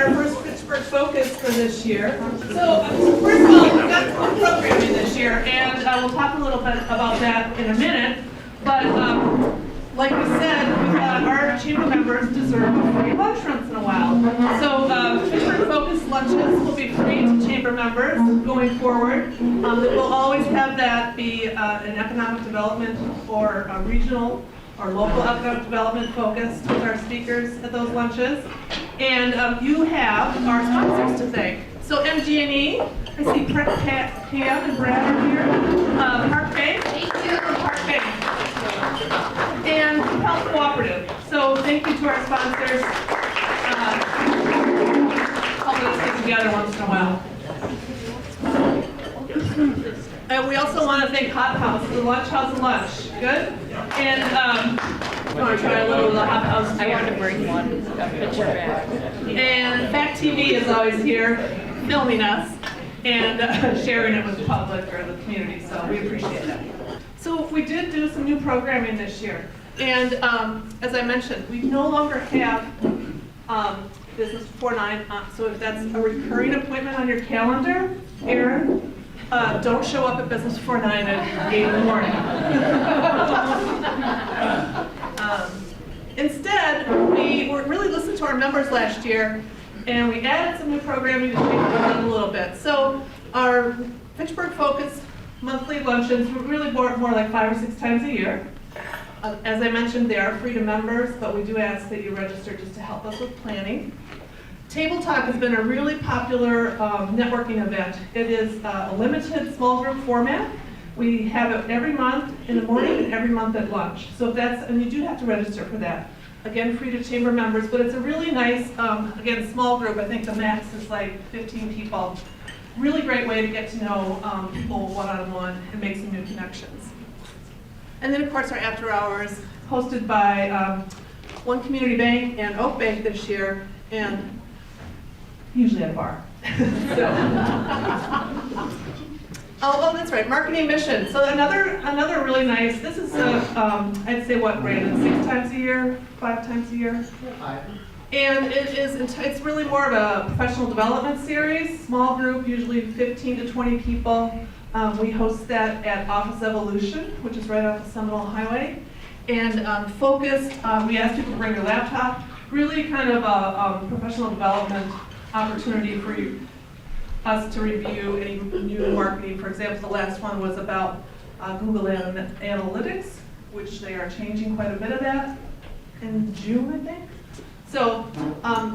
our first Fitchburg focus for this year. So first of all, we've got some programming this year, and we'll talk a little bit about that in a minute. But like we said, we thought our chamber members deserve a free lunch once in a while. So Fitchburg focus lunches will be free to chamber members going forward. We'll always have that be an economic development or a regional or local economic development focused with our speakers at those lunches. And you have our sponsors to thank. So MG&E, I see Pam and Brad are here. Park Bank, Park Bank. And Health Cooperative. So thank you to our sponsors helping us get together once in a while. And we also want to thank Hop House, the lunch house and lunch. Good? And you want to try a little of the Hop House? I wanted to bring one, a picture back. And Fact TV is always here filming us and sharing it with the public or the community, so we appreciate that. So we did do some new programming this year. And as I mentioned, we no longer have Business Before 9, so if that's a recurring appointment on your calendar, Aaron, don't show up at Business Before 9 at 8 in the morning. Instead, we were really listening to our members last year, and we added some new programming to change it around a little bit. So our Fitchburg Focus monthly luncheons were really more like 5 or 6 times a year. As I mentioned, they are free to members, but we do ask that you register just to help us with planning. Table Talk has been a really popular networking event. It is a limited small group format. We have it every month in the morning and every month at lunch. So if that's, and you do have to register for that. Again, free to chamber members, but it's a really nice, again, small group. I think the max is like 15 people. Really great way to get to know people one-on-one and make some new connections. And then, of course, our after hours, hosted by One Community Bank and Oak Bank this year, and usually at a bar. Oh, that's right, marketing mission. So another really nice, this is, I'd say what, Brandon, 6 times a year, 5 times a year? 5. And it's really more of a professional development series, small group, usually 15 to 20 people. We host that at Office Evolution, which is right off the Seminole Highway. And focused, we ask people to bring their laptop, really kind of a professional development opportunity for us to review any new marketing. For example, the last one was about Google Analytics, which they are changing quite a bit of that in June, I think. So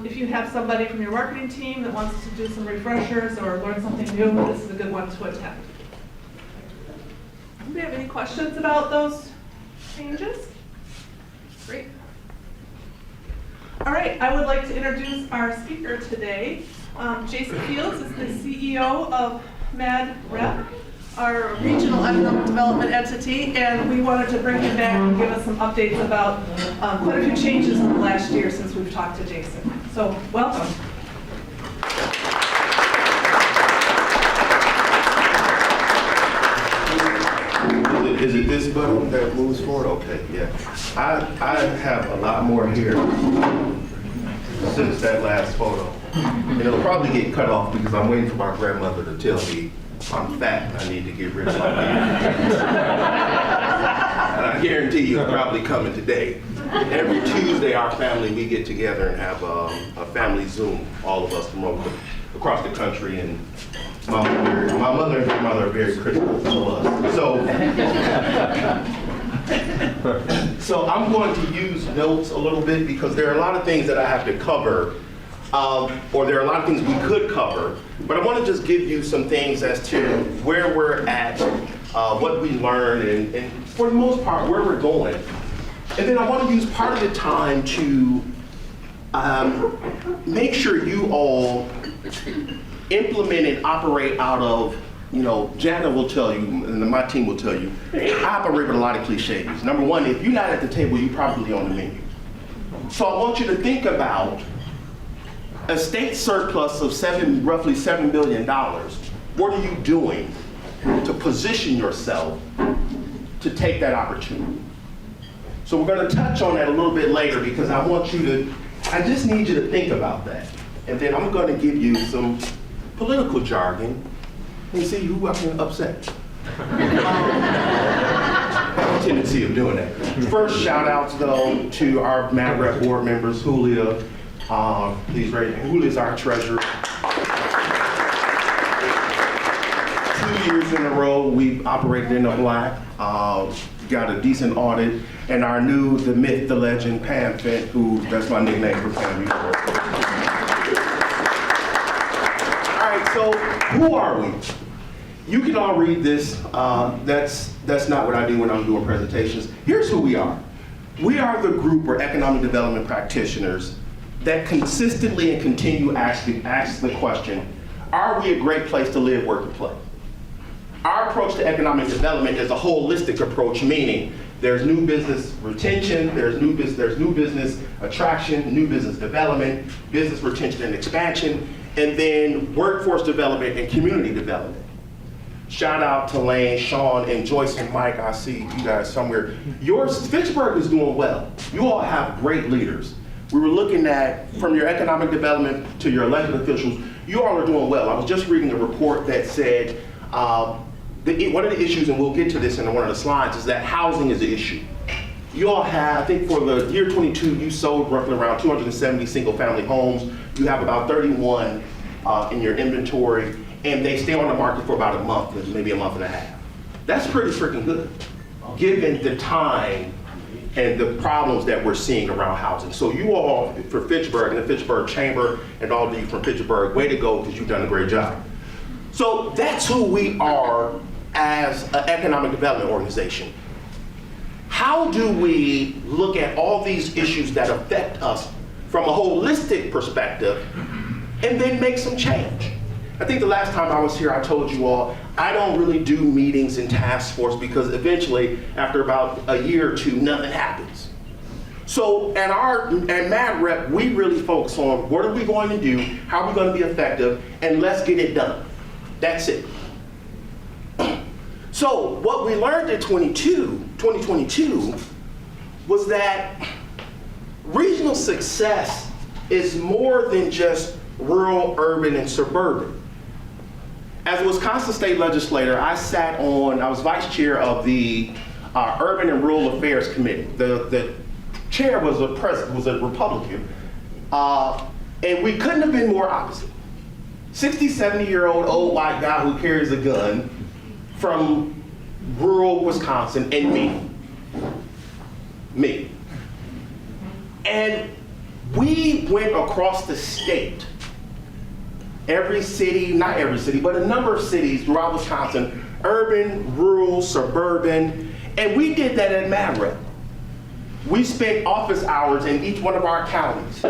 if you have somebody from your marketing team that wants to do some refreshers or learn something new, this is a good one to attend. Do we have any questions about those changes? Great. All right, I would like to introduce our speaker today. Jason Fields is the CEO of MadREP, our regional economic development entity, and we wanted to bring him back and give us some updates about quite a few changes in the last year since we've talked to Jason. So, welcome. Is it this button that moves forward? Okay, yeah. I have a lot more here since that last photo. And it'll probably get cut off because I'm waiting for my grandmother to tell me I'm fat and I need to get rid of my beard. And I guarantee you it's probably coming today. Every Tuesday, our family, we get together and have a family Zoom, all of us from across the country. And my mother and grandmother are very critical of us. So I'm going to use notes a little bit because there are a lot of things that I have to cover, or there are a lot of things we could cover, but I want to just give you some things as to where we're at, what we learned, and for the most part, where we're going. And then I want to use part of the time to make sure you all implement and operate out of, Jana will tell you, and my team will tell you, I operate with a lot of cliches. Number one, if you're not at the table, you're probably on the menu. So I want you to think about a state surplus of roughly $7 billion. What are you doing to position yourself to take that opportunity? So we're going to touch on that a little bit later because I just need you to think about that. and then I'm going to give you some political jargon and see who I can upset. I have a tendency of doing that. First, shout outs though to our MadREP board members, Julia. Please raise your hand. Julia's our treasurer. 2 years in a row, we've operated in the black. Got a decent audit, and our new, the myth, the legend, Pam Fent, who, that's my nickname for Pam. All right, so who are we? You can all read this. That's not what I do when I'm doing presentations. Here's who we are. We are the group or economic development practitioners that consistently and continue asking the question, are we a great place to live, work, and play? Our approach to economic development is a holistic approach, meaning there's new business retention, there's new business attraction, new business development, business retention and expansion, and then workforce development and community development. Shout out to Lane, Sean, and Joyce and Mike. I see you guys somewhere. Fitchburg is doing well. You all have great leaders. We were looking at, from your economic development to your elected officials, you all are doing well. I was just reading a report that said, one of the issues, and we'll get to this in one of the slides, is that housing is the issue. You all have, I think for the year 22, you sold roughly around 270 single-family homes. You have about 31 in your inventory, and they stay on the market for about a month, maybe a month and a half. That's pretty freaking good, given the time and the problems that we're seeing around housing. So you all, for Fitchburg and the Fitchburg Chamber, and all of you from Fitchburg, way to go, because you've done a great job. So that's who we are as an economic development organization. How do we look at all these issues that affect us from a holistic perspective and then make some change? I think the last time I was here, I told you all, I don't really do meetings and task force because eventually, after about a year or two, nothing happens. So at MadREP, we really focus on what are we going to do, how are we going to be effective, and let's get it done. That's it. So what we learned in 2022 was that regional success is more than just rural, urban, and suburban. As a Wisconsin state legislator, I was vice chair of the Urban and Rural Affairs Committee. The chair was a Republican, and we couldn't have been more opposite. 60, 70-year-old old white guy who carries a gun from rural Wisconsin, and me. And we went across the state, every city, not every city, but a number of cities throughout Wisconsin, urban, rural, suburban, and we did that at MadREP. We spent office hours in each one of our counties.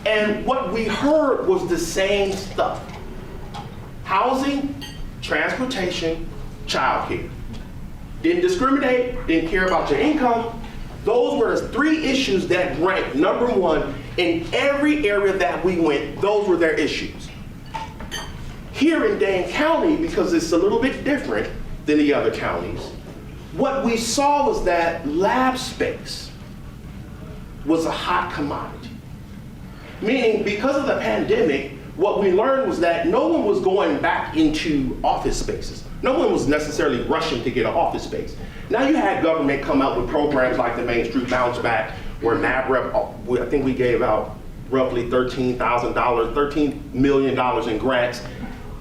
And what we heard was the same stuff. Housing, transportation, childcare. Didn't discriminate, didn't care about your income. Those were the three issues that ranked number one in every area that we went. Those were their issues. Here in Dane County, because it's a little bit different than the other counties, what we saw was that lab space was a hot commodity. Meaning, because of the pandemic, what we learned was that no one was going back into office spaces. No one was necessarily rushing to get an office space. Now you had government come out with programs like the Main Street Bounce Back, where MadREP, I think we gave out roughly $13 million in grants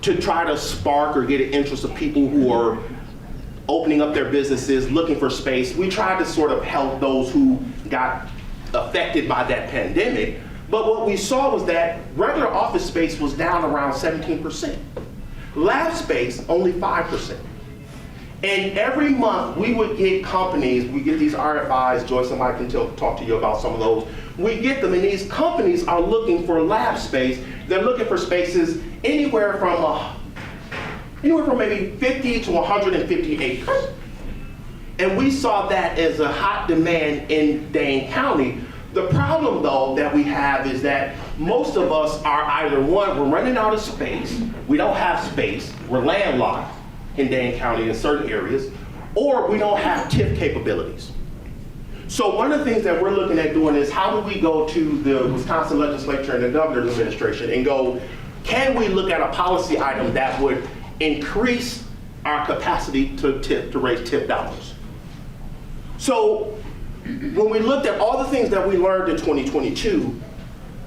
to try to spark or get an interest of people who are opening up their businesses, looking for space. We tried to sort of help those who got affected by that pandemic. But what we saw was that regular office space was down around 17%. Lab space, only 5%. And every month we would get companies, we get these RFIs, Joyce and Mike can talk to you about some of those. We get them, and these companies are looking for lab space. They're looking for spaces anywhere from maybe 50 to 150 acres. And we saw that as a hot demand in Dane County. The problem, though, that we have is that most of us are either one, we're running out of space, we don't have space, we're landlocked in Dane County in certain areas, or we don't have TIF capabilities. So one of the things that we're looking at doing is how do we go to the Wisconsin legislature and the governor's administration and go, can we look at a policy item that would increase our capacity to raise tip dollars? So when we looked at all the things that we learned in 2022,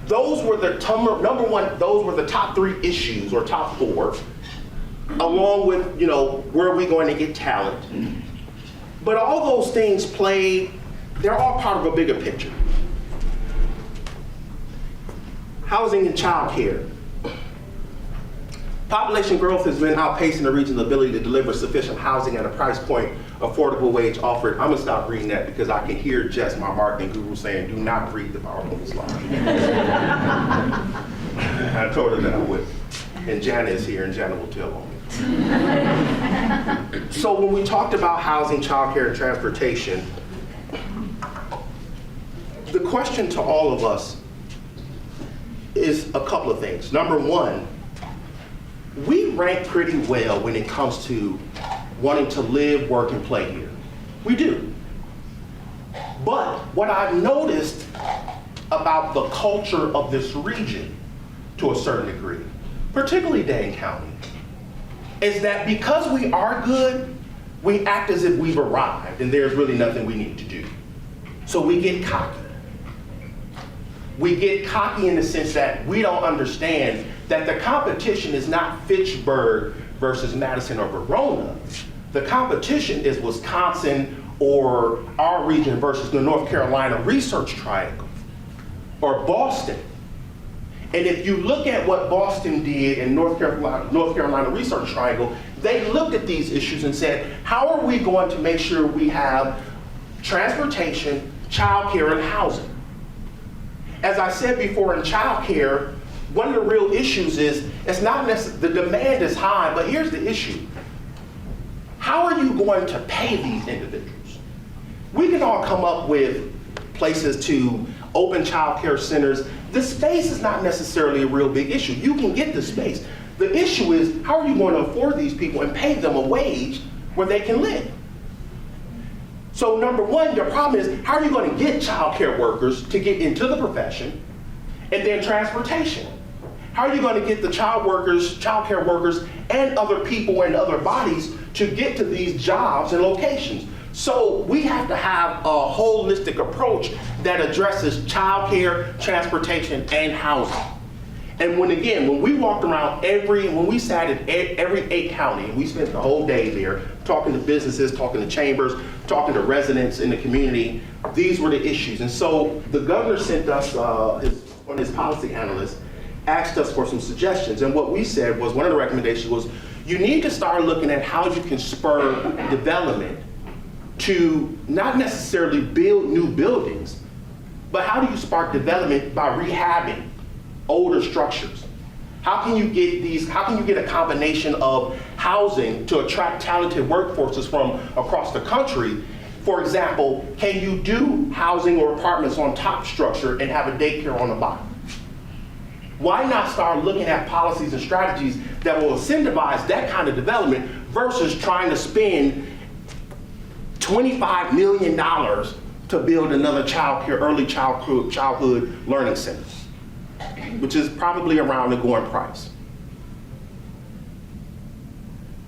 those were the number one, those were the top 3 issues or top 4, along with, where are we going to get talent? But all those things they're all part of a bigger picture. Housing and childcare. Population growth has been outpacing the region's ability to deliver sufficient housing at a price point, affordable wage offered. I'm gonna stop reading that because I can hear Jess, my marketing guru, saying, do not read the PowerPoint slide. I told her that I would. And Jana is here, and Jana will tell on me. So when we talked about housing, childcare, and transportation, the question to all of us is a couple of things. Number one, we rank pretty well when it comes to wanting to live, work, and play here. We do. But what I've noticed about the culture of this region, to a certain degree, particularly Dane County, is that because we are good, we act as if we've arrived and there's really nothing we need to do. So we get cocky. We get cocky in the sense that we don't understand that the competition is not Fitchburg versus Madison or Verona. The competition is Wisconsin or our region versus the North Carolina Research Triangle or Boston. And if you look at what Boston did in North Carolina Research Triangle, they looked at these issues and said, how are we going to make sure we have transportation, childcare, and housing? As I said before, in childcare, one of the real issues is it's not necessarily, the demand is high, but here's the issue. How are you going to pay these individuals? We can all come up with places to open childcare centers. The space is not necessarily a real big issue. You can get the space. The issue is, how are you going to afford these people and pay them a wage where they can live? So number one, your problem is, how are you going to get childcare workers to get into the profession? And then transportation. How are you going to get the childcare workers, and other people and other bodies to get to these jobs and locations? So we have to have a holistic approach that addresses childcare, transportation, and housing. And when we walked around when we sat in every 8 county, we spent the whole day there talking to businesses, talking to chambers, talking to residents in the community, these were the issues. And so the governor sent us, one of his policy analysts, asked us for some suggestions. And what we said was, one of the recommendations was, you need to start looking at how you can spur development to not necessarily build new buildings, but how do you spark development by rehabbing older structures? How can you get a combination of housing to attract talented workforces from across the country? For example, can you do housing or apartments on top structure and have a daycare on the bottom? Why not start looking at policies and strategies that will incentivize that kind of development versus trying to spend $25 million to build another early childhood learning center, which is probably around the going price.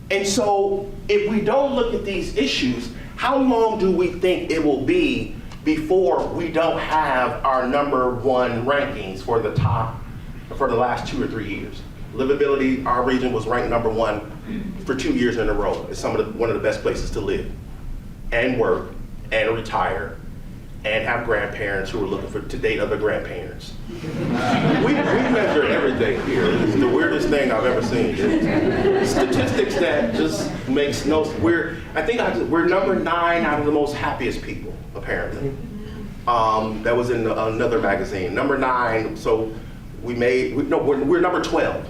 And so if we don't look at these issues, how long do we think it will be before we don't have our #1 rankings for the last 2 or 3 years? Livability, our region was ranked #1 for 2 years in a row. It's one of the best places to live and work and retire and have grandparents who are looking to date other grandparents. We measure everything here. It's the weirdest thing I've ever seen. It's statistics that just makes no, we're number 9 out of the most happiest people, apparently. That was in another magazine. Number 9, so we're number 12.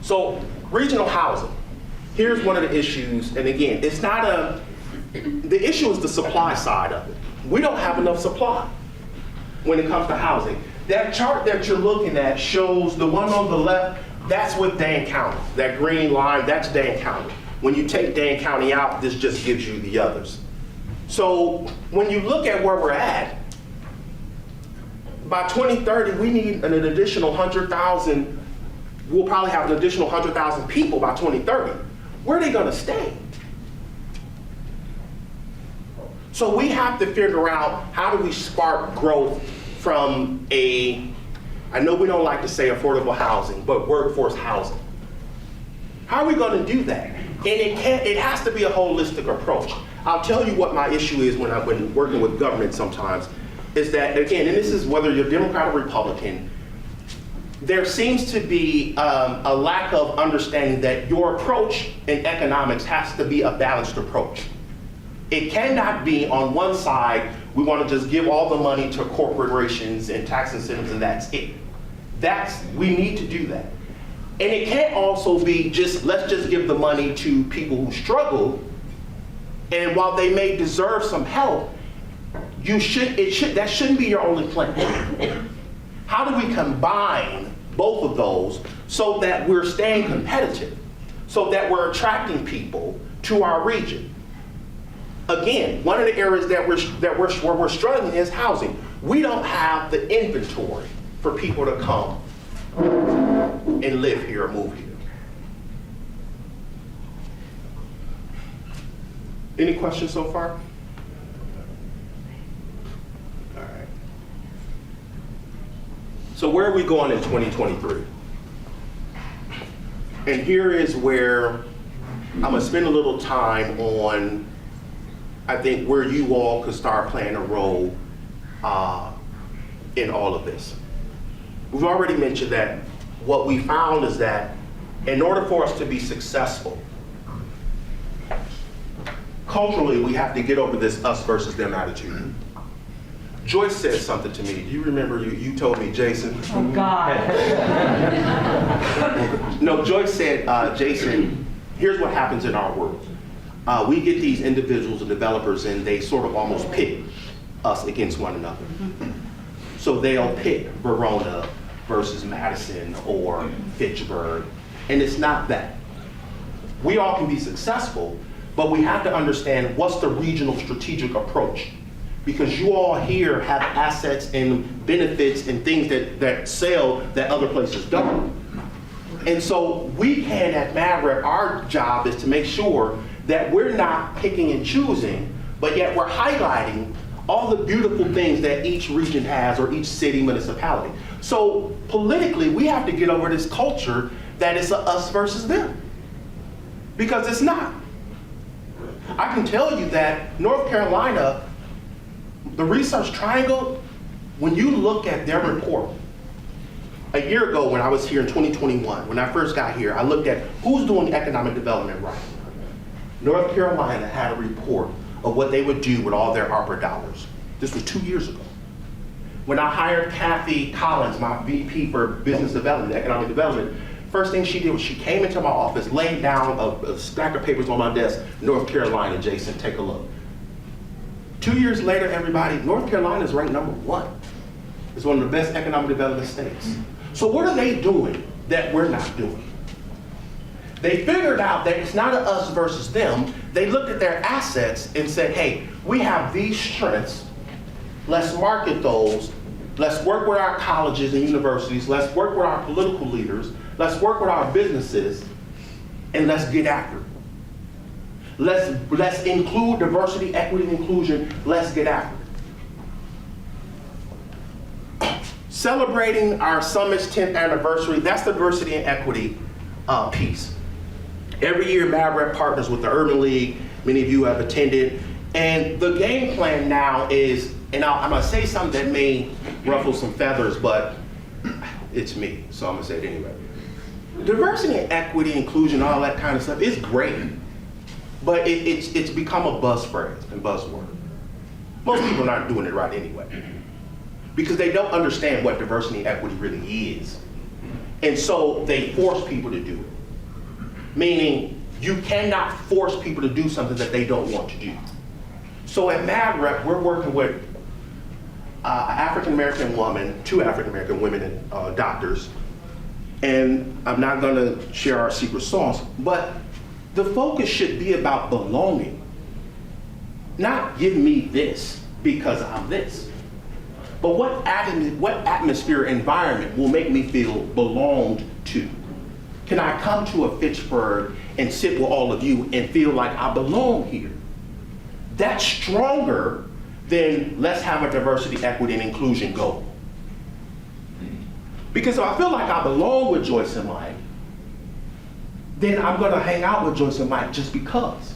So regional housing. Here's one of the issues, and again, the issue is the supply side of it. We don't have enough supply when it comes to housing. That chart that you're looking at shows the one on the left, that's with Dane County. That green line, that's Dane County. When you take Dane County out, this just gives you the others. So when you look at where we're at, by 2030, we need an additional 100,000, we'll probably have an additional 100,000 people by 2030. Where are they gonna stay? So we have to figure out how do we spark growth from I know we don't like to say affordable housing, but workforce housing. How are we gonna do that? And it has to be a holistic approach. I'll tell you what my issue is when I've been working with government sometimes, is that, again, and this is whether you're Democrat or Republican, there seems to be a lack of understanding that your approach in economics has to be a balanced approach. It cannot be on one side, we want to just give all the money to corporations and tax incentives and that's it. We need to do that. And it can't also be just, let's just give the money to people who struggle, and while they may deserve some help, that shouldn't be your only plan. How do we combine both of those so that we're staying competitive, so that we're attracting people to our region? Again, one of the areas where we're struggling is housing. We don't have the inventory for people to come and live here or move here. Any questions so far? All right. So where are we going in 2023? And here is where I'm gonna spend a little time on, I think, where you all could start playing a role in all of this. We've already mentioned that what we found is that in order for us to be successful, culturally, we have to get over this us versus them attitude. Joyce said something to me. Do you remember you told me, Jason? Oh, God. No, Joyce said, Jason, here's what happens in our world. We get these individuals and developers and they sort of almost pit us against one another. So they'll pick Verona versus Madison or Fitchburg, and it's not that. We all can be successful, but we have to understand what's the regional strategic approach. Because you all here have assets and benefits and things that sell that other places don't. And so we can, at MadREP, our job is to make sure that we're not picking and choosing, but yet we're highlighting all the beautiful things that each region has or each city, municipality. So politically, we have to get over this culture that it's a us versus them. Because it's not. I can tell you that North Carolina, the Research Triangle, when you look at their report, a year ago when I was here in 2021, when I first got here, I looked at who's doing economic development right. North Carolina had a report of what they would do with all their ARPA dollars. This was 2 years ago. When I hired Kathy Collins, my VP for Business Development, Economic Development, first thing she did was she came into my office, laid down a stack of papers on my desk, North Carolina, Jason, take a look. 2 years later, everybody, North Carolina is ranked #1. It's one of the best economic development states. So what are they doing that we're not doing? They figured out that it's not a us versus them. They looked at their assets and said, hey, we have these strengths. Let's market those. Let's work with our colleges and universities. Let's work with our political leaders. Let's work with our businesses, and let's get after it. Let's include diversity, equity, and inclusion. Let's get after it. Celebrating our summit's 10th anniversary, that's the diversity and equity piece. Every year, MadREP partners with the Urban League. Many of you have attended. And the game plan now is, and I'm gonna say something that may ruffle some feathers, but it's me, so I'm gonna say it anyway. Diversity and equity, inclusion, all that kind of stuff is great, but it's become a buzz phrase and buzzword. Most people aren't doing it right anyway, because they don't understand what diversity and equity really is. And so they force people to do it. Meaning, you cannot force people to do something that they don't want to do. So at MadREP, we're working with an African-American woman, 2 African-American women doctors, and I'm not gonna share our secret sauce, but the focus should be about belonging. Not give me this because I'm this, but what atmosphere, environment will make me feel belonged to? Can I come to a Fitchburg and sit with all of you and feel like I belong here? That's stronger than let's have a diversity, equity, and inclusion goal. Because if I feel like I belong with Joyce and Mike, then I'm gonna hang out with Joyce and Mike just because.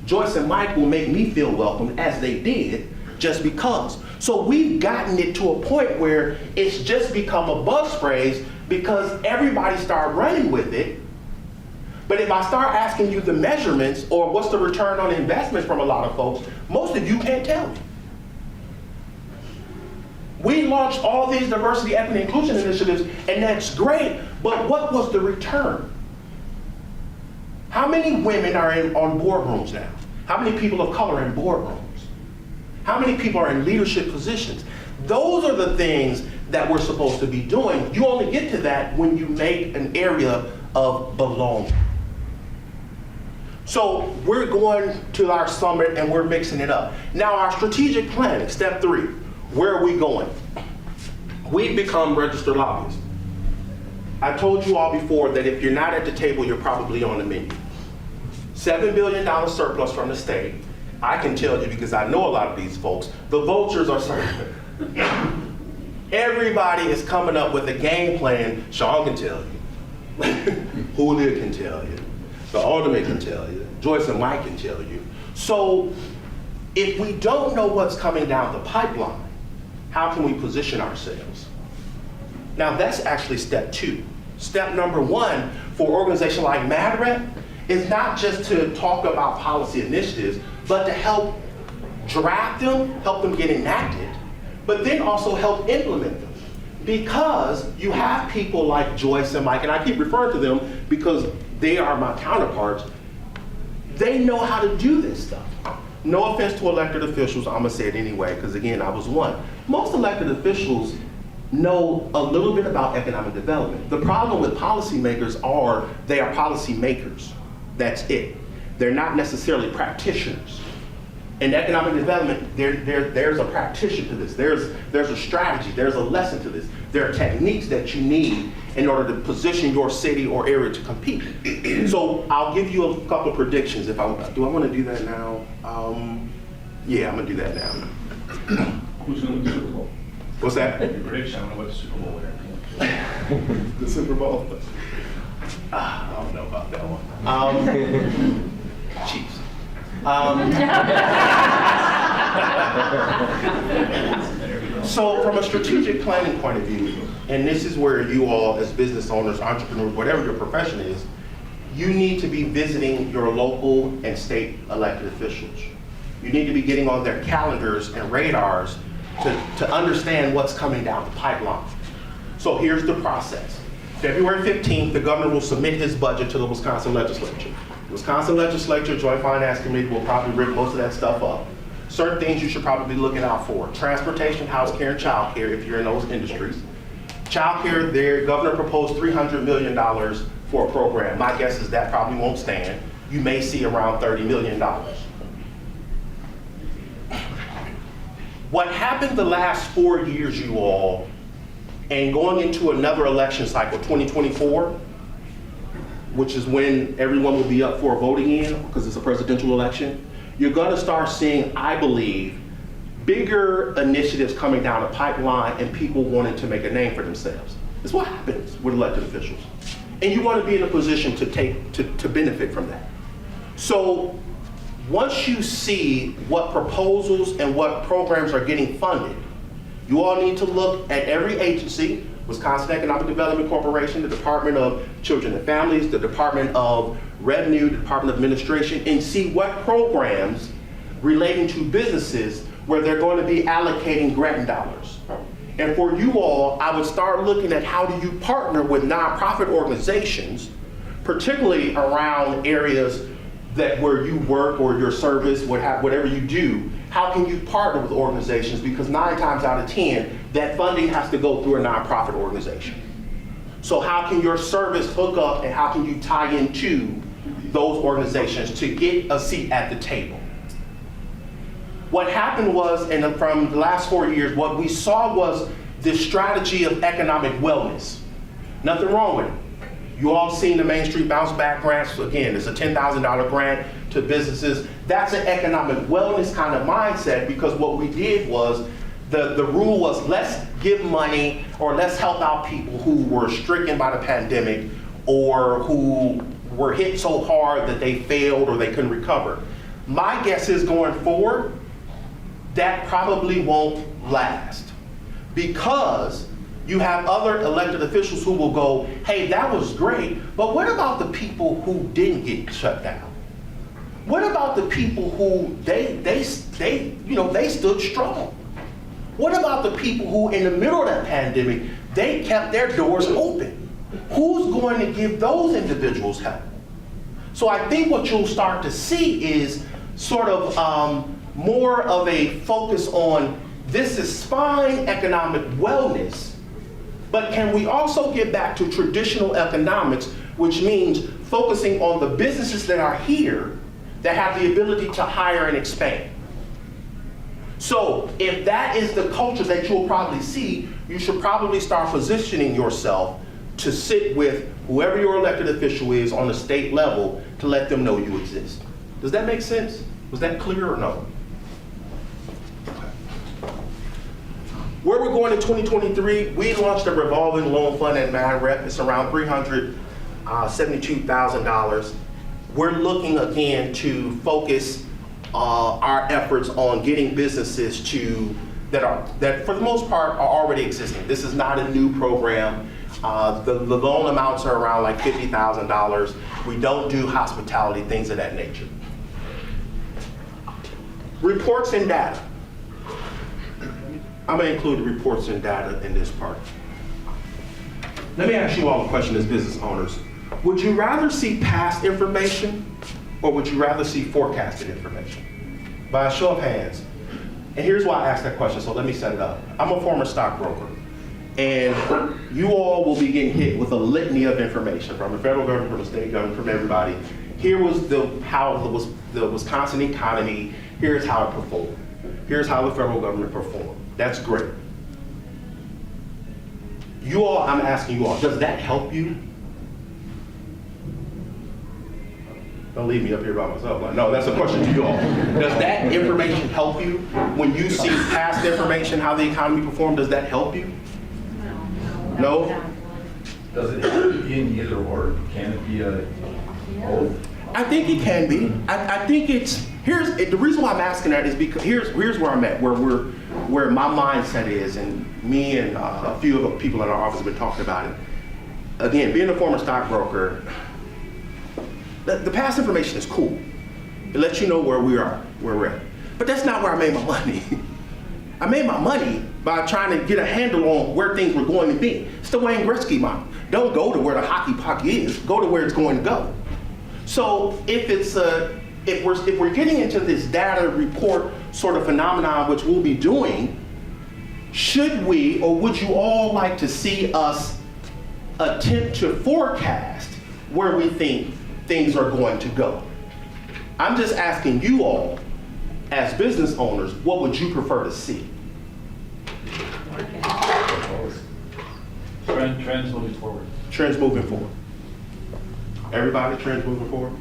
Joyce and Mike will make me feel welcome as they did just because. So we've gotten it to a point where it's just become a buzz phrase because everybody started running with it. But if I start asking you the measurements or what's the return on investment from a lot of folks, most of you can't tell me. We launched all these diversity, equity, and inclusion initiatives, and that's great, but what was the return? How many women are on boardrooms now? How many people of color are in boardrooms? How many people are in leadership positions? Those are the things that we're supposed to be doing. You only get to that when you make an area of belonging. So we're going to our summit and we're mixing it up. Now our strategic planning, step 3, where are we going? We've become registered lobbyists. I told you all before that if you're not at the table, you're probably on the menu. $7 billion surplus from the state. I can tell you because I know a lot of these folks, the vultures are circling. Everybody is coming up with a game plan. Sean can tell you. Julia can tell you. The alderman can tell you. Joyce and Mike can tell you. So if we don't know what's coming down the pipeline, how can we position ourselves? Now that's actually step 2. Step number 1 for an organization like MadREP is not just to talk about policy initiatives, but to help draft them, help them get enacted, but then also help implement them. Because you have people like Joyce and Mike, and I keep referring to them because they are my counterparts, they know how to do this stuff. No offense to elected officials, I'm gonna say it anyway, because again, I was one. Most elected officials know a little bit about economic development. The problem with policymakers are they are policy makers. That's it. They're not necessarily practitioners. In economic development, there's a practitioner to this. There's a strategy, there's a lesson to this. There are techniques that you need in order to position your city or area to compete. So I'll give you a couple of predictions. Do I want to do that now? Yeah, I'm gonna do that now. Who's gonna win the Super Bowl? What's that? Your prediction, I don't know what the Super Bowl winner. The Super Bowl. I don't know about that one. Chiefs. So from a strategic planning point of view, and this is where you all as business owners, entrepreneurs, whatever your profession is, you need to be visiting your local and state elected officials. You need to be getting on their calendars and radars to understand what's coming down the pipeline. So here's the process. February 15th, the governor will submit his budget to the Wisconsin legislature. The Wisconsin legislature Joint Finance Committee will probably rip most of that stuff up. Certain things you should probably be looking out for. Transportation, house care, and child care if you're in those industries. Child care, their governor proposed $300 million for a program. My guess is that probably won't stand. You may see around $30 million. What happened the last 4 years, you all, and going into another election cycle, 2024, which is when everyone will be up for voting in, because it's a presidential election, you're gonna start seeing, I believe, bigger initiatives coming down the pipeline and people wanting to make a name for themselves. It's what happens with elected officials. And you wanna be in a position to benefit from that. So once you see what proposals and what programs are getting funded, you all need to look at every agency, Wisconsin Economic Development Corporation, the Department of Children and Families, the Department of Revenue, the Department of Administration, and see what programs relating to businesses where they're going to be allocating grant dollars. And for you all, I would start looking at how do you partner with nonprofit organizations, particularly around areas that where you work or your service, whatever you do. How can you partner with organizations? Because 9 times out of 10, that funding has to go through a nonprofit organization. So how can your service hook up and how can you tie into those organizations to get a seat at the table? What happened was, and from the last 4 years, what we saw was this strategy of economic wellness. Nothing wrong with it. You all seen the Main Street Bounce Back grants. Again, it's a $10,000 grant to businesses. That's an economic wellness kind of mindset, because what we did was, the rule was, let's give money or let's help out people who were stricken by the pandemic or who were hit so hard that they failed or they couldn't recover. My guess is going forward, that probably won't last, because you have other elected officials who will go, hey, that was great, but what about the people who didn't get shut down? What about the people who they stood strong? What about the people who in the middle of that pandemic, they kept their doors open? Who's going to give those individuals help? So I think what you'll start to see is sort of more of a focus on, this is fine economic wellness, but can we also get back to traditional economics, which means focusing on the businesses that are here that have the ability to hire and expand. So if that is the culture that you'll probably see, you should probably start positioning yourself to sit with whoever your elected official is on the state level to let them know you exist. Does that make sense? Was that clear or no? Where we're going in 2023, we launched a revolving loan fund at MadREP. It's around $372,000. We're looking again to focus our efforts on getting businesses that for the most part are already existing. This is not a new program. The loan amounts are around like $50,000. We don't do hospitality, things of that nature. Reports and data. I'm going to include the reports and data in this part. Let me ask you all a question as business owners. Would you rather see past information, or would you rather see forecasted information? By a show of hands. And here's why I asked that question, so let me set it up. I'm a former stockbroker, and you all will be getting hit with a litany of information from the federal government, from the state government, from everybody. Here was how the Wisconsin economy, here's how it performed. Here's how the federal government performed. That's great. You all, I'm asking you all, does that help you? Don't leave me up here by myself. No, that's a question to you all. Does that information help you? When you see past information, how the economy performed, does that help you? No? Does it have to be in either or? Can it be both? I think it can be. I think the reason why I'm asking that is because here's where I'm at, where my mindset is, and me and a few of the people in our office have been talking about it. Again, being a former stockbroker, the past information is cool. It lets you know where we're at. But that's not where I made my money. I made my money by trying to get a handle on where things were going to be. It's the Wayne Gretzky model. Don't go to where the hockey puck is. Go to where it's going to go. So if we're getting into this data report sort of phenomenon, which we'll be doing, should we or would you all like to see us attempt to forecast where we think things are going to go? I'm just asking you all, as business owners, what would you prefer to see? Trends moving forward. Trends moving forward. Everybody, trends moving forward?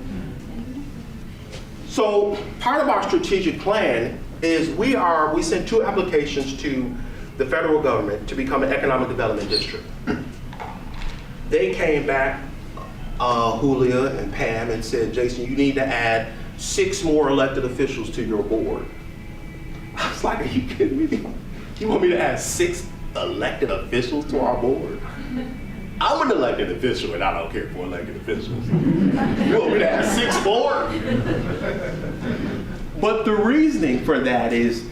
So part of our strategic plan is we sent 2 applications to the federal government to become an economic development district. They came back, Julia and Pam, and said, Jason, you need to add 6 more elected officials to your board. I was like, are you kidding me? You want me to add 6 elected officials to our board? I'm an elected official and I don't care for elected officials. You want me to add 6 more? But the reasoning for that is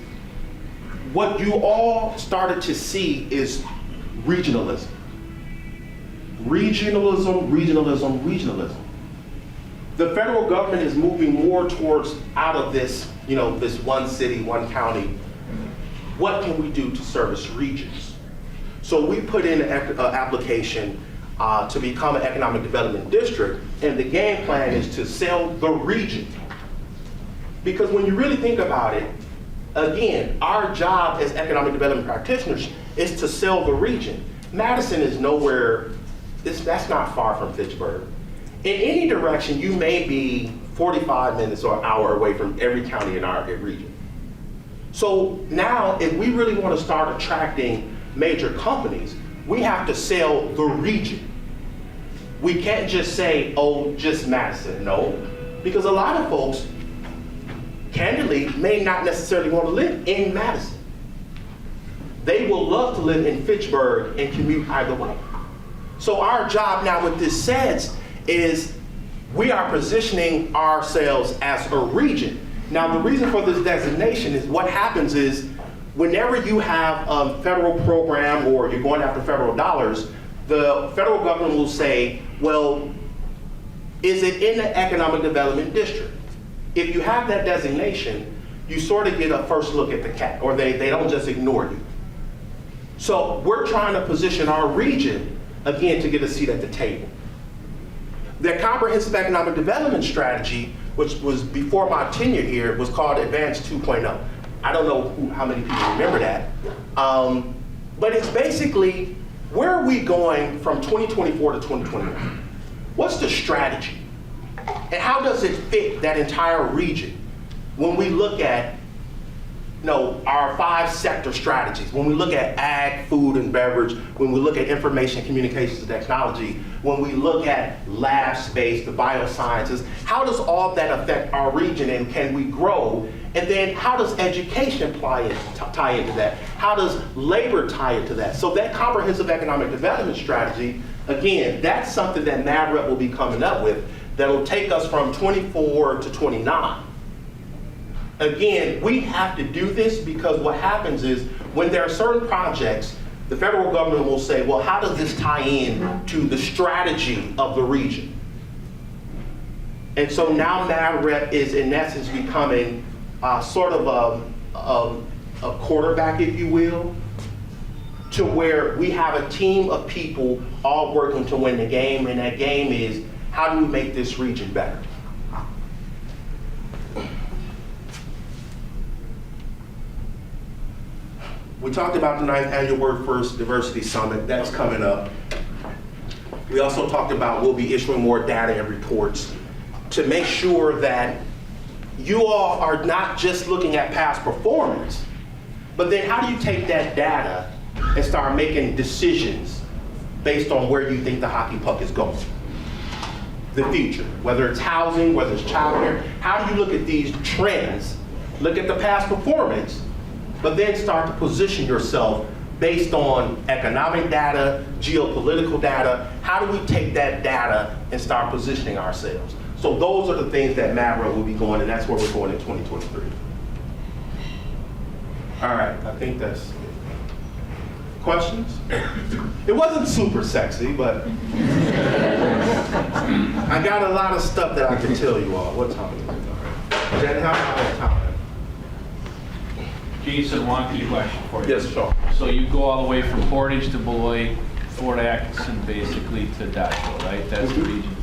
what you all started to see is regionalism. Regionalism. The federal government is moving more towards out of this, this one city, one county. What can we do to service regions? So we put in an application to become an economic development district, and the game plan is to sell the region. Because when you really think about it, again, our job as economic development practitioners is to sell the region. Madison is nowhere, that's not far from Fitchburg. In any direction, you may be 45 minutes or an hour away from every county in our region. So now, if we really want to start attracting major companies, we have to sell the region. We can't just say, oh, just Madison. No, because a lot of folks, candidly, may not necessarily want to live in Madison. They will love to live in Fitchburg and commute either way. So our job now with this SEDS is we are positioning ourselves as a region. Now, the reason for this designation is what happens is whenever you have a federal program or you're going after federal dollars, the federal government will say, well, is it in the economic development district? If you have that designation, you sort of get a first look at the cat, or they don't just ignore you. So we're trying to position our region, again, to get a seat at the table. The comprehensive economic development strategy, which was before my tenure here, was called Advanced 2.0. I don't know how many people remember that. But it's basically, where are we going from 2024 to 2021? What's the strategy? And how does it fit that entire region when we look at our 5 sector strategies, when we look at ag, food and beverage, when we look at information, communications and technology, when we look at lab space, the biosciences, how does all that affect our region and can we grow? And then how does education tie into that? How does labor tie into that? So that comprehensive economic development strategy, again, that's something that MadREP will be coming up with that will take us from 24 to 29. Again, we have to do this because what happens is when there are certain projects, the federal government will say, well, how does this tie in to the strategy of the region? And so now MadREP is in essence becoming sort of a quarterback, if you will, to where we have a team of people all working to win the game, and that game is, how do we make this region better? We talked about the 9th Annual Workforce Diversity Summit. That's coming up. We also talked about we'll be issuing more data and reports to make sure that you all are not just looking at past performance, but then how do you take that data and start making decisions based on where you think the hockey puck is going? The future, whether it's housing, whether it's childcare, how do you look at these trends, look at the past performance, but then start to position yourself based on economic data, geopolitical data. How do we take that data and start positioning ourselves? So those are the things that MadREP will be going, and that's where we're going in 2023. All right, I think that's it. Questions? It wasn't super sexy, but I got a lot of stuff that I can tell you all. What time is it? Jen, how about time? Jason, one key question for you. Yes, sure. So you go all the way from Portage to Beloit, Fort Atkinson, basically to Dutchville, right? That's the region.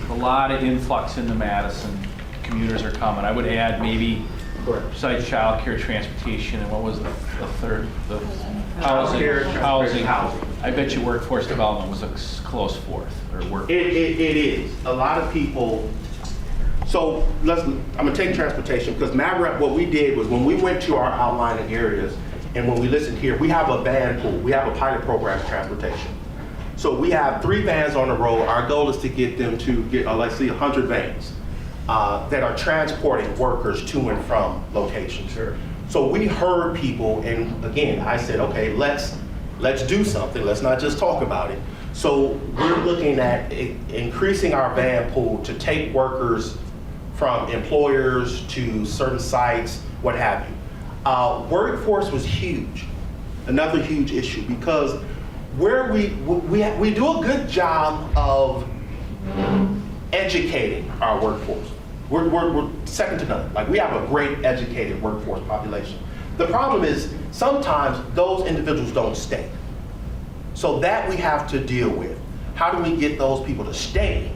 A lot of influx into Madison. Commuters are coming. I would add maybe besides childcare, transportation, and what was the third? The housing. I bet you workforce development was a close fourth, or workforce. It is. A lot of people. So I'm gonna take transportation because MadREP, what we did was when we went to our outlying areas and when we listened here, we have a van pool. We have a pilot program for transportation. So we have 3 vans on the road. Our goal is to get them to get, let's see, 100 vans that are transporting workers to and from locations. Sure. So we heard people, and again, I said, okay, let's do something. Let's not just talk about it. So we're looking at increasing our van pool to take workers from employers to certain sites, what have you. Workforce was huge, another huge issue, because where we do a good job of educating our workforce. We're second to none. Like, we have a great educated workforce population. The problem is sometimes those individuals don't stay. So that we have to deal with. How do we get those people to stay?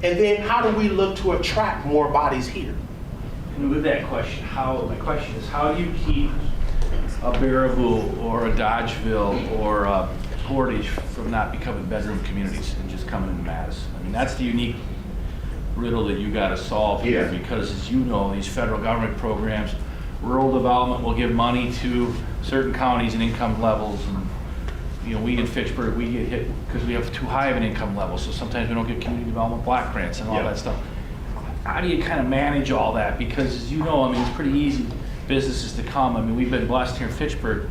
And then how do we look to attract more bodies here? And with that question, my question is, how do you keep a Baraboo or a Dodgeville or a Portage from not becoming bedroom communities and just coming into Madison? I mean, that's the unique riddle that you got to solve here, Yeah. because as you know, these federal government programs, rural development will give money to certain counties and income levels, and we in Fitchburg, we get hit because we have too high of an income level, so sometimes we don't get community development block grants and all that stuff. How do you kind of manage all that? Because as you know, I mean, it's pretty easy businesses to come. I mean, we've been blessed here in Fitchburg,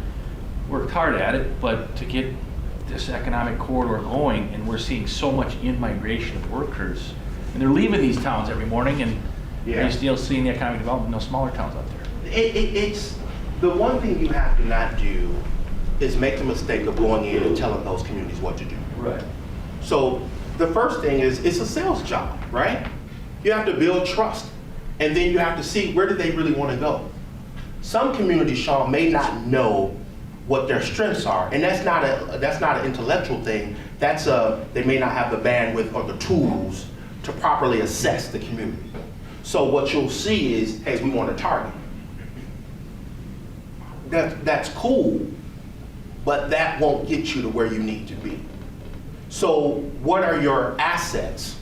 worked hard at it, but to get this economic corridor going, and we're seeing so much in-migration of workers, and they're leaving these towns every morning, and you're still seeing the economic development in those smaller towns out there. It's the one thing you have to not do is make the mistake of going in and telling those communities what to do. Right. So the first thing is, it's a sales job, right? You have to build trust, and then you have to see where do they really want to go. Some communities, Sean, may not know what their strengths are, and that's not an intellectual thing. That's they may not have the bandwidth or the tools to properly assess the community. So what you'll see is, hey, we want to target. That's cool, but that won't get you to where you need to be. So what are your assets?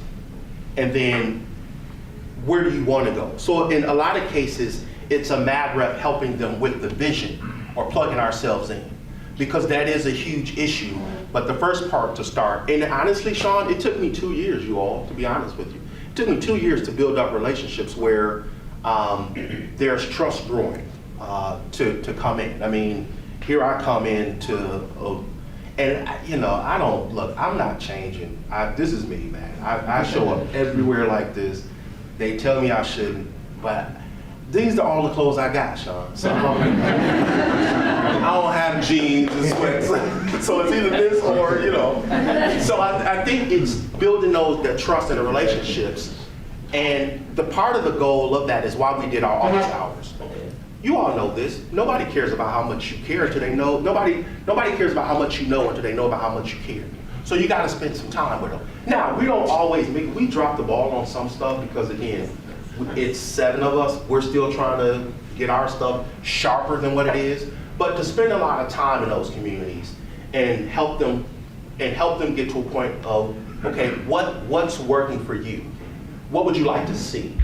And then where do you want to go? So in a lot of cases, it's a MadREP helping them with the vision or plugging ourselves in, because that is a huge issue. But the first part to start, and honestly, Sean, it took me 2 years, you all, to be honest with you. It took me 2 years to build up relationships where there's trust growing to come in. I mean, here I come in and I don't, look, I'm not changing. This is me, man. I show up everywhere like this. They tell me I shouldn't, but these are all the clothes I got, Sean. So I don't have jeans and sweats. So it's either this or, So I think it's building that trust in the relationships. And the part of the goal of that is why we did our office hours. You all know this. Nobody cares about how much you care until they know. Nobody cares about how much you know until they know about how much you care. So you got to spend some time with them. Now, we don't always we drop the ball on some stuff because, again, it's 7 of us. We're still trying to get our stuff sharper than what it is. But to spend a lot of time in those communities and help them get to a point of, okay, what's working for you? What would you like to see?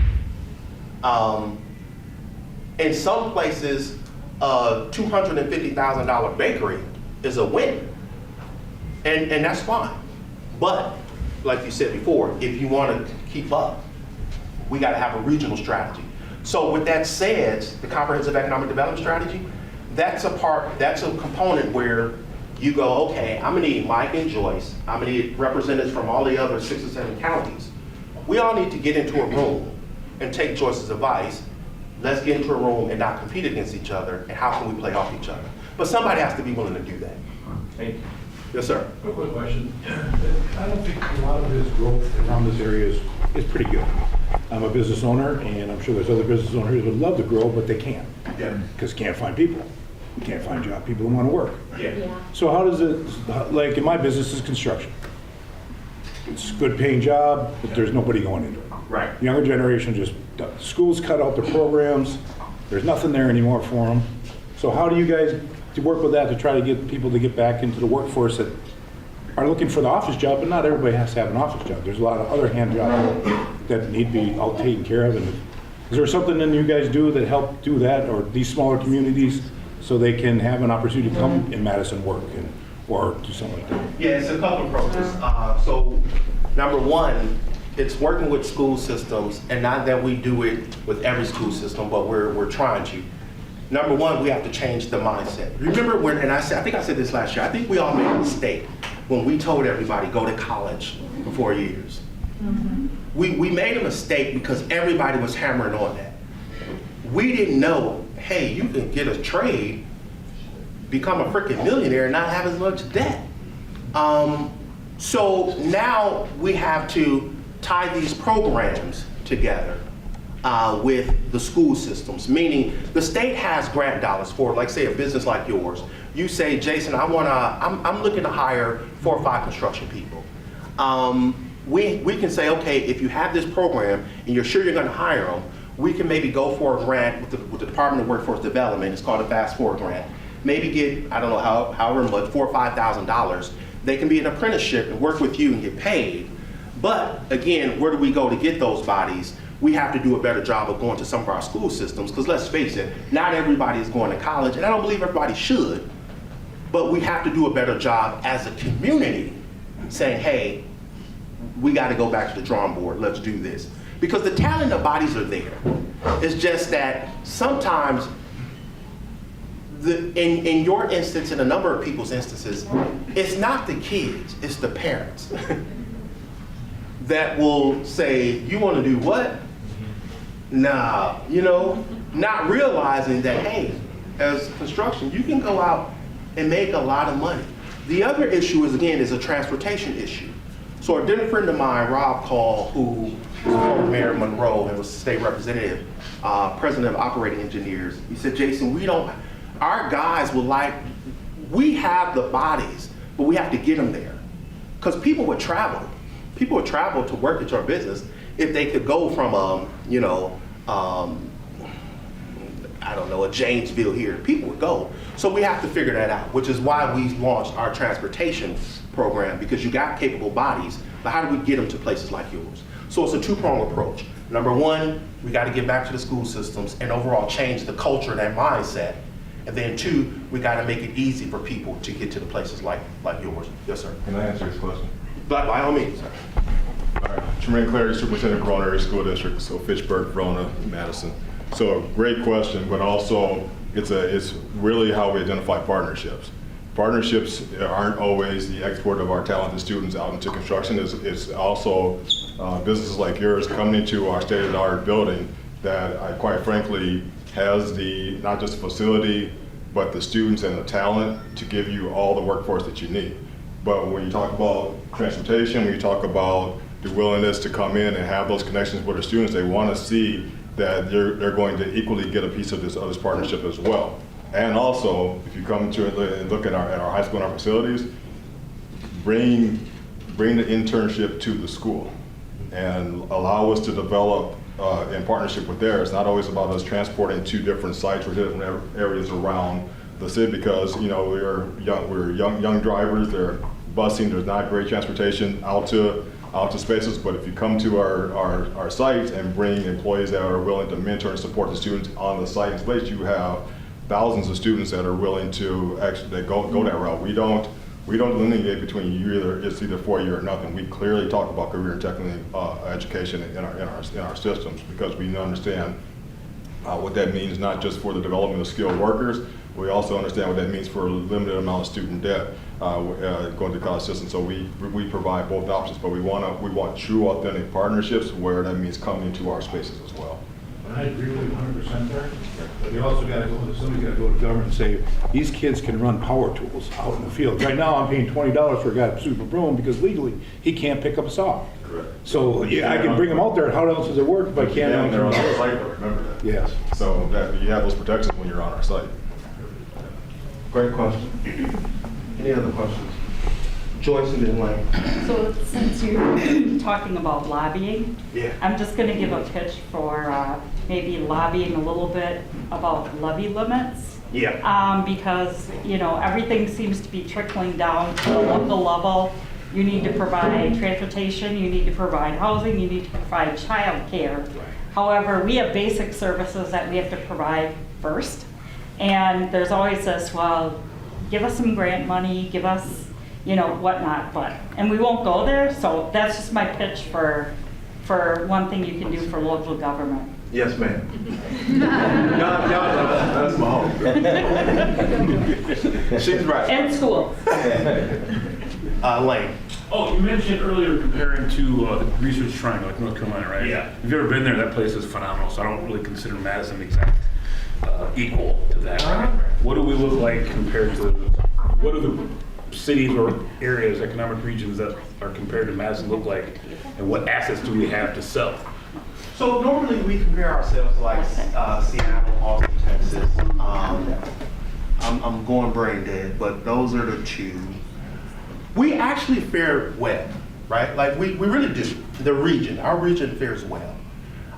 In some places, a $250,000 bakery is a win, and that's fine. But like you said before, if you want to keep up, we got to have a regional strategy. So with that said, the comprehensive economic development strategy, that's a component where you go, okay, I'm gonna need Mike and Joyce, I'm gonna need representatives from all the other 6 or 7 counties. We all need to get into a room and take Joyce's advice. Let's get into a room and not compete against each other, and how can we play off each other? But somebody has to be willing to do that. Thank you. Yes, sir. Quick question. I don't think a lot of this growth around this area is pretty good. I'm a business owner, and I'm sure there's other business owners who would love to grow, but they can't. Yeah. Because can't find people. Can't find people who want to work. Yeah. So how does it, like in my business is construction. It's a good paying job, but there's nobody going into it. Right. The younger generation just, schools cut out the programs, there's nothing there anymore for them. So how do you guys work with that to try to get people to get back into the workforce that are looking for the office job, but not everybody has to have an office job. There's a lot of other hand jobs that need to be all taken care of. And is there something that you guys do that help do that, or these smaller communities, so they can have an opportunity to come in Madison work or do something like that? Yeah, it's a couple approaches. So number one, it's working with school systems, and not that we do it with every school system, but we're trying to. Number one, we have to change the mindset. Remember when, and I think I said this last year, I think we all made a mistake when we told everybody go to college for 4 years. Mm-hmm. We made a mistake because everybody was hammering on that. We didn't know, hey, you can get a trade, become a freaking millionaire, and not have as much debt. So now we have to tie these programs together with the school systems, meaning the state has grant dollars for, like, say, a business like yours. You say, Jason, I'm looking to hire 4 or 5 construction people. We can say, okay, if you have this program and you're sure you're going to hire them, we can maybe go for a grant with the Department of Workforce Development. It's called a Fast Forward grant. Maybe get, I don't know however much, $4,000 or $5,000. They can be an apprenticeship and work with you and get paid. But again, where do we go to get those bodies? We have to do a better job of going to some of our school systems, because let's face it, not everybody is going to college, and I don't believe everybody should, but we have to do a better job as a community saying, hey, we got to go back to the drawing board, let's do this. Because the talent of bodies are there. It's just that sometimes, in your instance, in a number of people's instances, it's not the kids, it's the parents that will say, you want to do what? Nah, you know, not realizing that, hey, as construction, you can go out and make a lot of money. The other issue is, again, is a transportation issue. So a dear friend of mine, Rob Call, who was former mayor of Monroe and was state representative, president of operating engineers, he said, Jason, our guys will we have the bodies, but we have to get them there. Because people would travel to work at your business if they could go from, I don't know, a Janesville here. People would go. So we have to figure that out, which is why we launched our transportation program, because you got capable bodies, but how do we get them to places like yours? So it's a two-pronged approach. Number one, we got to get back to the school systems and overall change the culture, that mindset. And then two, we got to make it easy for people to get to the places like yours. Yes, sir. Can I answer this question? But by all means, sir. All right, Tremaine Clary, Superintendent of Verona Area School District, so Fitchburg, Verona, Madison. So a great question, but also it's really how we identify partnerships. Partnerships aren't always the export of our talented students out into construction. It's also businesses like yours coming to our state-of-the-art building that quite frankly has not just the facility, but the students and the talent to give you all the workforce that you need. But when you talk about transportation, when you talk about the willingness to come in and have those connections with the students, they want to see that they're going to equally get a piece of this partnership as well. And also, if you come to it and look at our high school and our facilities, bring the internship to the school and allow us to develop in partnership with theirs. It's not always about us transporting to different sites or different areas around the city, because we're young drivers. They're busing. There's not great transportation out to spaces. But if you come to our sites and bring employees that are willing to mentor and support the students on the site and space, you have thousands of students that are willing to actually go that route. We don't delineate between it's either 4-year or nothing. We clearly talk about career and technical education in our systems, because we understand what that means, not just for the development of skilled workers. We also understand what that means for a limited amount of student debt going to college systems. So we provide both options, but we want true, authentic partnerships where that means coming into our spaces as well. I agree with you 100% there. But you also got to somebody's got to go to government and say, these kids can run power tools out in the field. Right now, I'm paying $20 for a guy to super broom because legally he can't pick up a saw. Correct. So yeah, I can bring him out there. How else does it work if I can't? Yeah, they're on our site, though, remember that. Yes. So that you have those protections when you're on our site. Great question. Any other questions? Joyce and then Lane. So since you're talking about lobbying, Yeah. I'm just going to give a pitch for maybe lobbying a little bit about levy limits. Yeah. Because, everything seems to be trickling down to the local level. You need to provide transportation, you need to provide housing, you need to provide childcare. However, we have basic services that we have to provide first. And there's always this, well, give us some grant money, give us, whatnot, and we won't go there. So that's just my pitch for one thing you can do for local government. Yes, ma'am. That's my home. She's right. And schools. Lane. Oh, you mentioned earlier comparing to the Research Triangle, like North Carolina, right? Yeah. If you've ever been there, that place is phenomenal, so I don't really consider Madison the exact equal to that, right? What do we look like compared to, what do the cities or areas, economic regions that are compared to Madison look like, and what assets do we have to sell? So normally we compare ourselves to like Seattle, Austin, Texas. I'm going brain dead, but those are the two. We actually fare well, right? Like we really do. Our region fares well.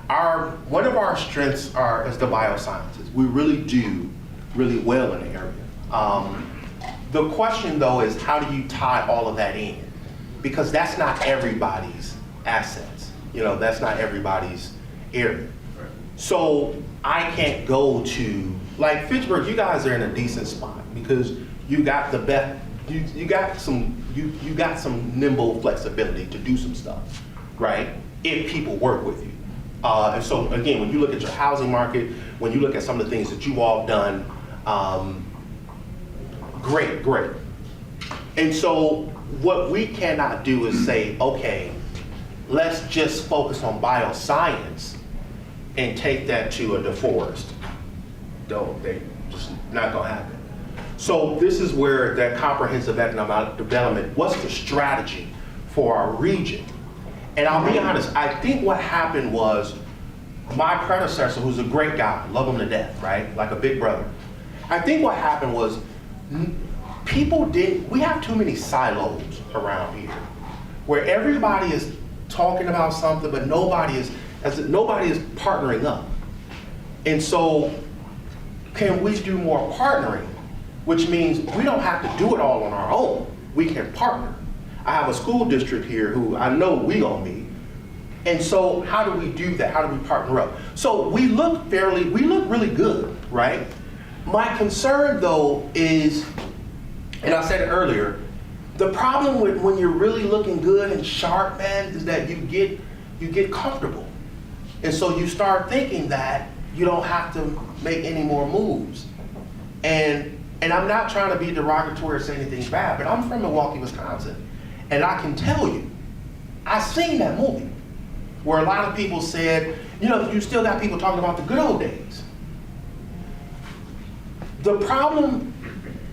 one of our strengths is the biosciences. We really do really well in the area. The question though is how do you tie all of that in? Because that's not everybody's assets. That's not everybody's area. So I can't go to, like Fitchburg, you guys are in a decent spot because you got the best, you got some nimble flexibility to do some stuff, right? If people work with you. And so again, when you look at your housing market, when you look at some of the things that you all have done, great. And so what we cannot do is say, okay, let's just focus on bioscience and take that to a DeForest. They just not gonna happen. So this is where that comprehensive economic development, what's the strategy for our region? And I'll be honest, I think what happened was my predecessor, who's a great guy, love him to death, right? Like a big brother. I think what happened was we have too many silos around here where everybody is talking about something, but nobody is partnering up. And so can we do more partnering, which means we don't have to do it all on our own. We can partner. I have a school district here who I know we gonna meet. And so how do we do that? How do we partner up? So we look really good, right? My concern though is, and I said it earlier, the problem with when you're really looking good and sharp, man, is that you get comfortable. And so you start thinking that you don't have to make any more moves. And I'm not trying to be derogatory or say anything bad, but I'm from Milwaukee, Wisconsin. And I can tell you, I've seen that movie where a lot of people said, you still got people talking about the good old days. The problem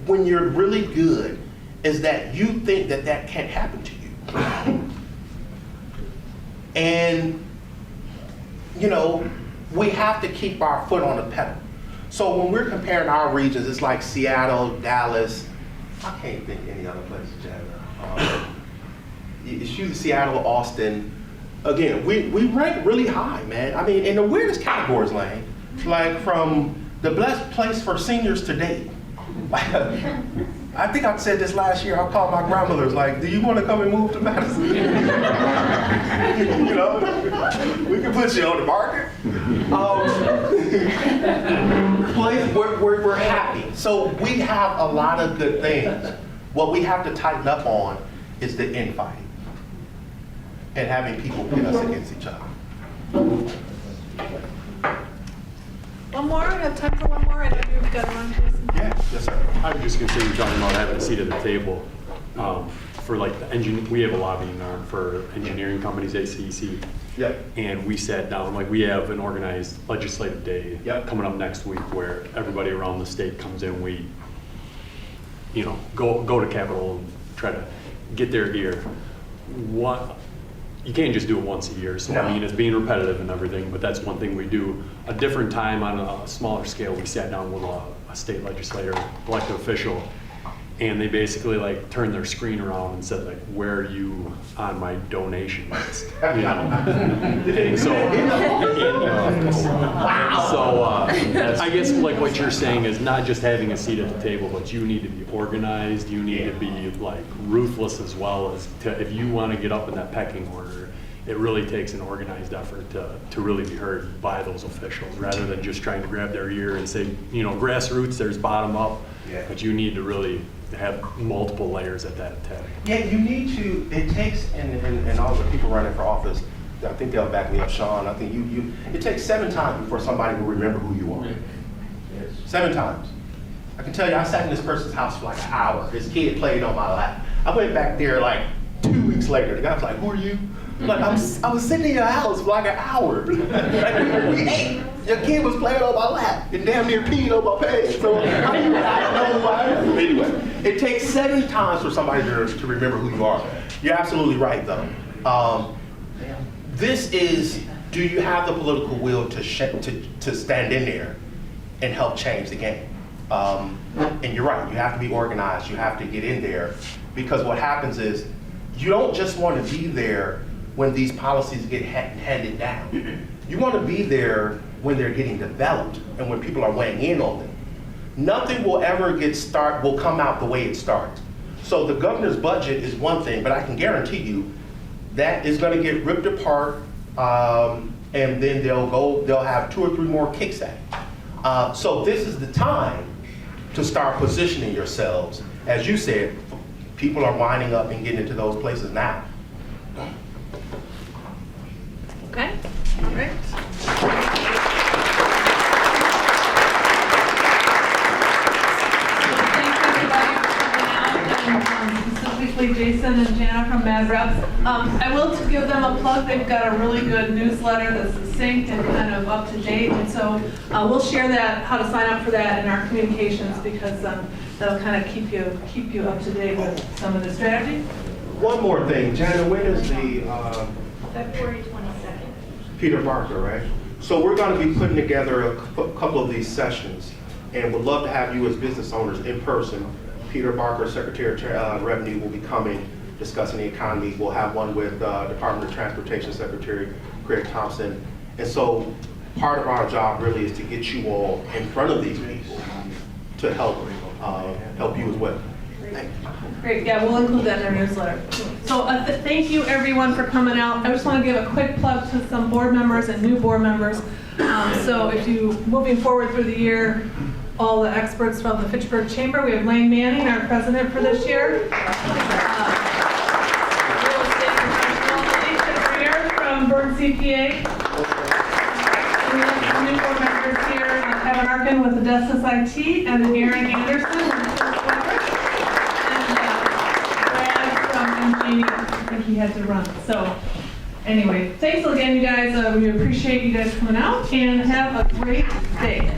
when you're really good is that you think that can't happen to you. And, we have to keep our foot on the pedal. So when we're comparing our regions, it's like Seattle, Dallas, I can't think any other places, Chad. It's usually Seattle, Austin. Again, we rank really high, man. I mean, in the weirdest categories, Lane, like from the best place for seniors to date. I think I said this last year. I called my grandmothers, like, do you want to come and move to Madison? We can put you on the market. Place where we're happy. So we have a lot of good things. What we have to tighten up on is the infighting and having people pit us against each other. One more, I have time for one more. I know you've got to run, Jason. Yeah, yes, sir. I was just gonna say, you're talking about having a seat at the table. For like we have a lobbying arm for engineering companies, ACEC. Yep. And we sat down, like we have an organized legislative day coming up next week where everybody around the state comes in. We, go to Capitol and try to get their ear. You can't just do it once a year. So, I mean, it's being repetitive and everything, but that's one thing we do. A different time on a smaller scale, we sat down with a state legislator, elected official, and they basically like turned their screen around and said, like, where are you on my donation list? And so, I guess like what you're saying is not just having a seat at the table, but you need to be organized. You need to be like ruthless as well as if you want to get up in that pecking order. It really takes an organized effort to really be heard by those officials, rather than just trying to grab their ear and say, grassroots, there's bottom up, but you need to really have multiple layers at that attack. Yeah, you need to, it takes, and all the people running for office, I think they'll back me up, Sean, I think it takes 7 times before somebody will remember who you are. 7 times. I can tell you, I sat in this person's house for like an hour. His kid played on my lap. I went back there like 2 weeks later. The guy was like, who are you? I'm like, I was sitting in your house for like an hour. Like, we ate. Your kid was playing on my lap and damn near peed on my pants. So how do you not know who I am? Anyway, it takes 7 times for somebody to remember who you are. You're absolutely right, though. This is, do you have the political will to stand in there and help change the game? And you're right, you have to be organized, you have to get in there, because what happens is you don't just want to be there when these policies get handed down. You want to be there when they're getting developed and when people are weighing in on them. Nothing will ever will come out the way it starts. So the governor's budget is one thing, but I can guarantee you that is going to get ripped apart, and then they'll have 2 or 3 more kicks at it. So this is the time to start positioning yourselves. As you said, people are winding up and getting into those places now. Okay, all right. Specifically Jason and Jana from MadREP. I will give them a plug. They've got a really good newsletter that's succinct and kind of up to date. And so we'll share that, how to sign up for that in our communications, because that'll kind of keep you up to date with some of the strategy. One more thing, Jana, when is the February 22nd. Peter Barker, right? So we're going to be putting together a couple of these sessions, and would love to have you as business owners in person. Peter Barker, Secretary of Revenue, will be coming, discussing the economy. We'll have one with Department of Transportation Secretary Greg Thompson. And so part of our job really is to get you all in front of these people to help you as well. Great, yeah, we'll include that in our newsletter. So thank you everyone for coming out. I just want to give a quick plug to some board members and new board members. So if you, moving forward through the year, all the experts from the Fitchburg Chamber. We have Lane Manning, our president for this year. Real estate professional, Alicia Greer from Berg CPA. And we have some new board members here, Kevin Arkin with Odessa's IT, and Aaron Anderson with Fitchburg. And Brad from MG, I think he had to run. So anyway, thanks again, you guys. We appreciate you guys coming out, and have a great day.